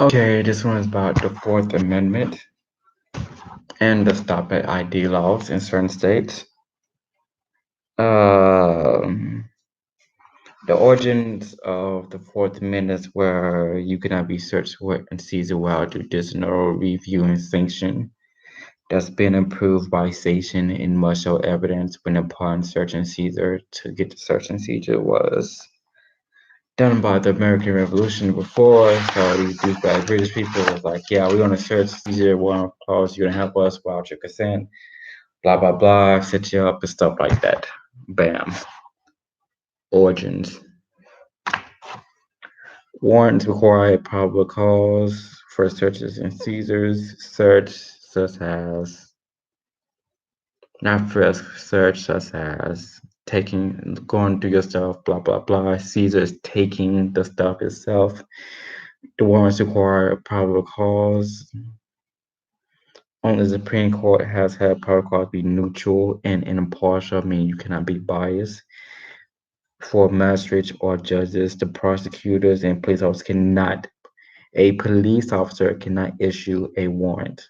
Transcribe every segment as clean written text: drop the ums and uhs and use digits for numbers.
Okay, this one is about the Fourth Amendment and the stop at ID laws in certain states. Um, the origins of the Fourth Amendment, where you cannot be searched for and seized without judicial review and sanction. That's been improved by station in martial evidence when upon search and seizure to get the search and seizure was done by the American Revolution before. So these douchebag British people was like, yeah, we're gonna search seizure warrant clause, you're gonna help us without your consent, blah blah blah, set you up and stuff like that. Bam. Origins. Warrants require probable cause for searches and seizures. Search such as not frisk, search such as taking going through your stuff, blah blah blah. Seizures taking the stuff itself. The warrants require probable cause. Only the Supreme Court has had probable cause be neutral and impartial, meaning you cannot be biased. For magistrates or judges, the prosecutors and police officers cannot, a police officer cannot issue a warrant.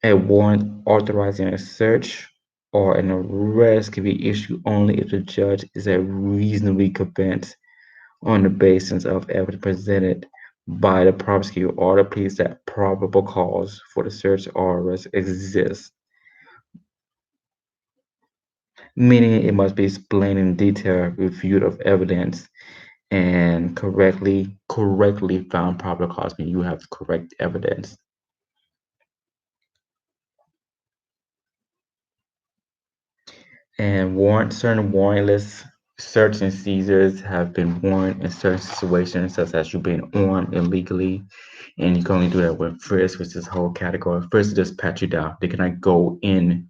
A warrant authorizing a search or an arrest can be issued only if the judge is reasonably convinced on the basis of evidence presented by the prosecutor or the police that probable cause for the search or arrest exists, meaning it must be explained in detail, reviewed of evidence, and correctly found probable cause, meaning you have correct evidence. And certain warrantless search and seizures have been warranted in certain situations, such as you being armed illegally, and you can only do that with frisk, which is this whole category. Frisk just pat you down. They cannot go in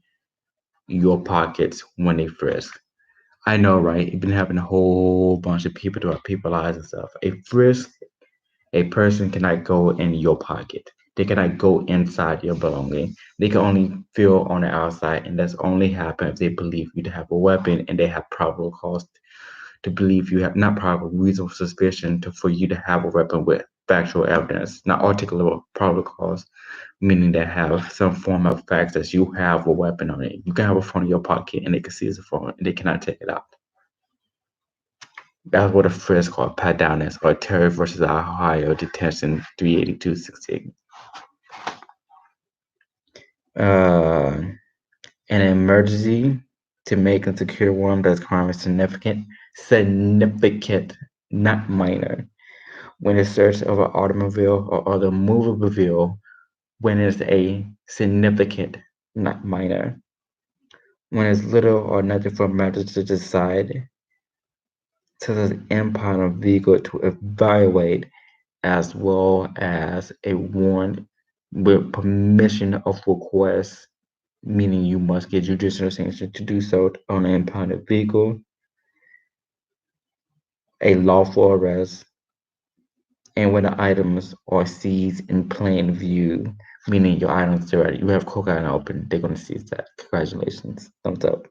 your pockets when they frisk. I know, right? It's been happening a whole bunch of people throughout people's lives and stuff. A frisk, a person cannot go in your pocket. They cannot go inside your belonging. They can only feel on the outside, and that's only happen if they believe you to have a weapon and they have probable cause to believe you have not probable reasonable suspicion for you to have a weapon with factual evidence, not articulable probable cause, meaning they have some form of facts that you have a weapon on it. You can have a phone in your pocket and they can seize the phone and they cannot take it out. That's what a phrase called pat down is, or Terry versus Ohio detention 382-68. An emergency to make and secure warrant that's crime is significant, not minor. When a search of an automobile or other movable vehicle, when it's a significant, not minor. When it's little or nothing for matters to decide, such as impound a vehicle to evaluate, as well as a warrant with permission of request, meaning you must get judicial sanction to do so on an impounded vehicle, a lawful arrest, and when the items are seized in plain view, meaning your items are ready. You have cocaine open, they're going to seize that. Congratulations. Thumbs up.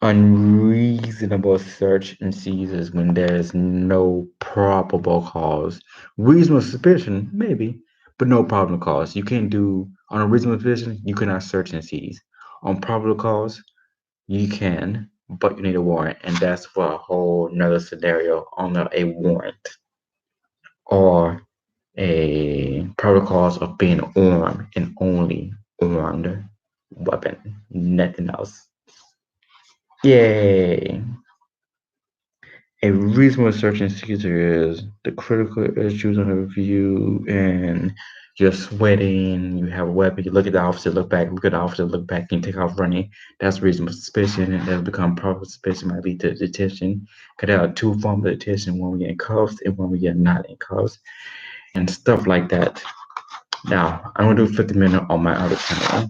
Unreasonable search and seizures when there is no probable cause. Reasonable suspicion, maybe, but no probable cause. You can't do, on a reasonable suspicion, you cannot search and seize. On probable cause, you can, but you need a warrant, and that's for a whole nother scenario on a warrant or a probable cause of being armed and only armed weapon, nothing else. Yay! A reasonable search and seizure is the critical issues under review, and you're sweating, you have a weapon, you look at the officer, look back, look at the officer, look back, and take off running. That's reasonable suspicion, and that'll become probable suspicion, might lead to detention. Because there are two forms of detention, when we get in cuffs and when we get not in cuffs, and stuff like that. Now, I'm gonna do 50 minutes on my other channel.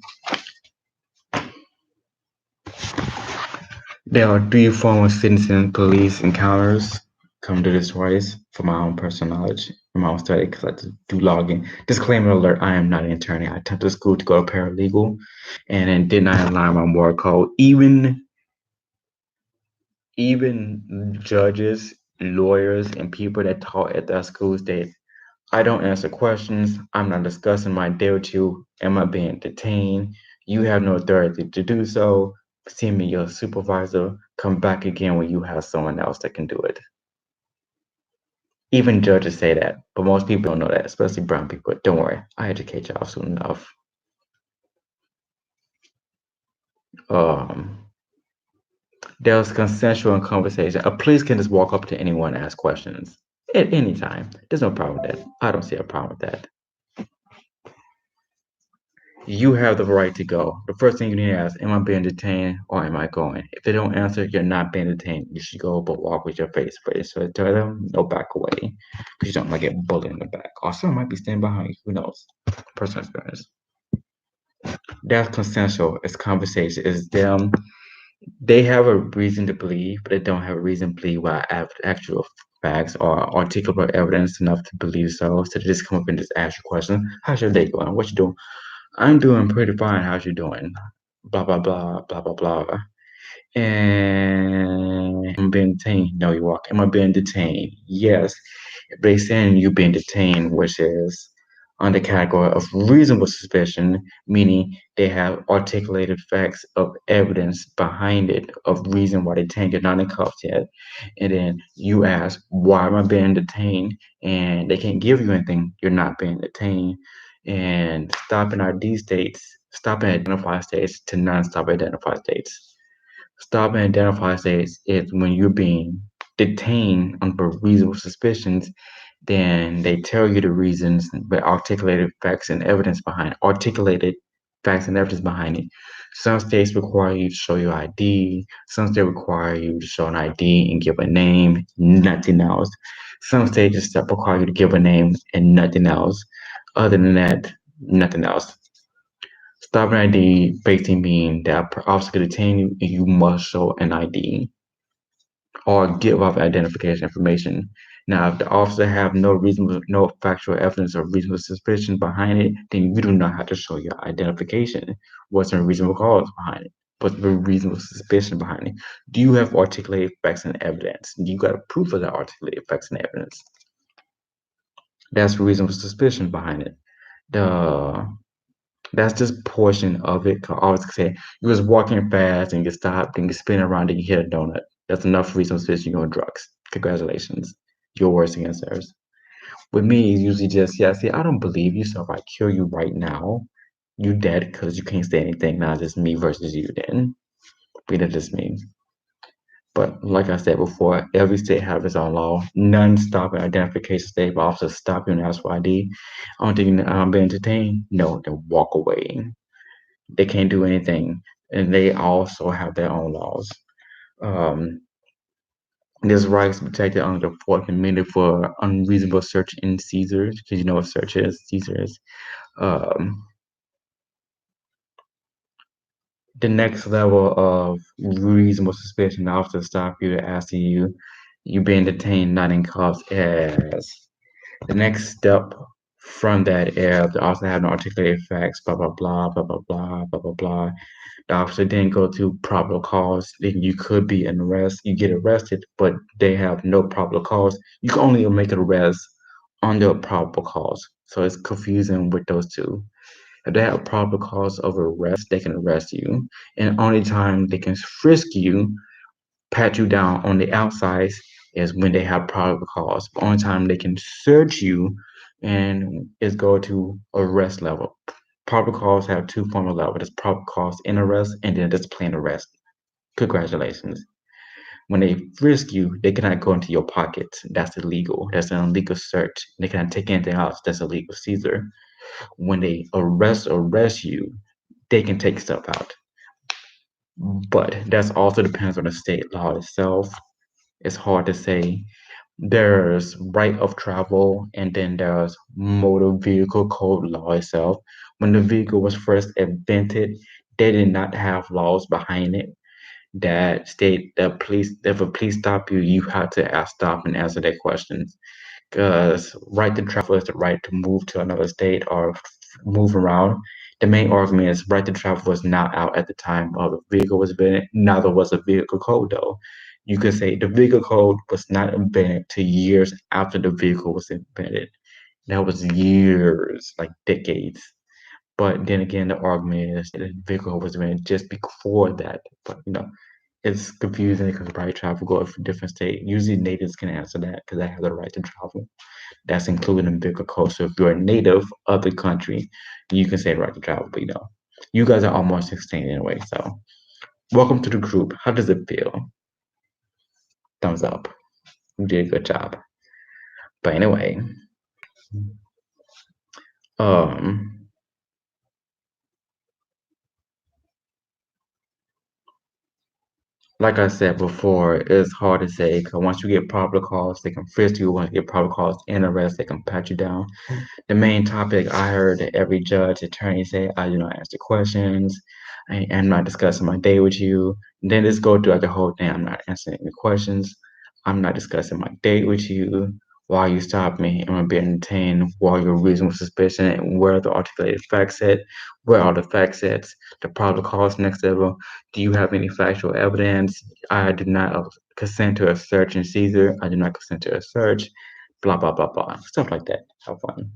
There are three forms of citizen police encounters. Come to this twice for my own personal knowledge, for my own study, because I do logging. Disclaimer alert, I am not an attorney. I attempted school to go to paralegal and then did not align my moral code. Even Even judges, lawyers, and people that taught at that school state, I don't answer questions. I'm not discussing my day with you. Am I being detained? You have no authority to do so. Send me your supervisor. Come back again when you have someone else that can do it. Even judges say that, but most people don't know that, especially brown people. Don't worry, I educate y'all soon enough. Um, there's consensual in conversation. A police can just walk up to anyone and ask questions at any time. There's no problem with that. I don't see a problem with that. You have the right to go. The first thing you need to ask, am I being detained or am I going? If they don't answer, you're not being detained. You should go, but walk with your face face. So tell them, no, back away. Because you don't want to get bullied in the back. Or someone might be standing behind you. Who knows? Personal experience. That's consensual. It's conversation. It's them. They have a reason to believe, but they don't have a reason to believe by actual facts or articulable evidence enough to believe so. So they just come up and just ask you questions. How's your day going? What you doing? I'm doing pretty fine. How's you doing? Blah blah blah blah blah blah. And I'm being detained. No, you walk. Am I being detained? Yes. If they saying you being detained, which is on the category of reasonable suspicion, meaning they have articulated facts of evidence behind it, of reason why they detained you, not in cuffs yet. And then you ask, why am I being detained? And they can't give you anything. You're not being detained. And stopping ID states, stopping identified states to non-stop identified states. Stop and identify states is when you're being detained under reasonable suspicions, then they tell you the reasons, but articulated facts and evidence behind it. Some states require you to show your ID. Some states require you to show an ID and give a name, nothing else. Some states just require you to give a name and nothing else. Other than that, nothing else. Stop an ID basically means that officer can detain you and you must show an ID or give up identification information. Now, if the officer have no factual evidence or reasonable suspicion behind it, then you do not have to show your identification. What's a reasonable cause behind it? What's the reasonable suspicion behind it? Do you have articulated facts and evidence? You got proof of that articulated facts and evidence. That's reasonable suspicion behind it. The That's just portion of it. 'Cause I always say you was walking fast and you stopped and you spin around and you hit a donut. That's enough reason to suspicion you're on drugs. Congratulations. You're worse against theirs. With me, it's usually just, yeah, see, I don't believe you, so if I kill you right now, you dead because you can't say anything. Now it's just me versus you then. But that's just me. But like I said before, every state has its own law. None stop an identification state, but officers stop you and ask for ID. I don't think I'm being entertained. No, then walk away. They can't do anything, and they also have their own laws. Um, this right is protected under the Fourth Amendment for unreasonable search and seizures, because you know what search is, seizures. Um, the next level of reasonable suspicion, the officer stop you, asking you, you being detained, not in cuffs, as the next step from that is the officer have no articulated facts, blah blah blah blah blah blah blah blah blah. The officer didn't go to probable cause. Then you could be an arrest. You get arrested, but they have no probable cause. You can only make an arrest under a probable cause. So it's confusing with those two. If they have probable cause of arrest, they can arrest you. And only time they can frisk you, pat you down on the outside is when they have probable cause. The only time they can search you and is go to arrest level. Probable cause have two formal levels. There's probable cause in arrest and then there's plain arrest. Congratulations. When they frisk you, they cannot go into your pockets. That's illegal. That's an illegal search. They cannot take anything else. That's illegal seizure. When they arrest you, they can take stuff out. But that also depends on the state law itself. It's hard to say. There's right of travel, and then there's motor vehicle code law itself. When the vehicle was first invented, they did not have laws behind it that state that police, if a police stop you, you have to stop and answer their questions. Because right to travel is the right to move to another state or move around. The main argument is right to travel was not out at the time of the vehicle was invented. Neither was a vehicle code though. You could say the vehicle code was not invented till years after the vehicle was invented. That was years, like decades. But then again, the argument is that the vehicle was invented just before that. But it's confusing because right travel goes for different states. Usually natives can answer that because they have the right to travel. That's included in vehicle code. So if you're a native of the country, you can say the right to travel. But you guys are almost extinct anyway. So welcome to the group. How does it feel? Thumbs up. You did a good job. But anyway, um, like I said before, it's hard to say because once you get probable cause, they can frisk you. Once you get probable cause and arrest, they can pat you down. The main topic I heard every judge, attorney say, I do not answer questions. I am not discussing my day with you. And then just go throughout the whole thing. I'm not answering any questions. I'm not discussing my date with you. Why you stop me? Am I being detained? What are your reasonable suspicion? And where are the articulated facts set? Where are the fact sets? The probable cause next level. Do you have any factual evidence? I do not consent to a search and seizure. I do not consent to a search. Blah blah blah blah. Stuff like that. Have fun.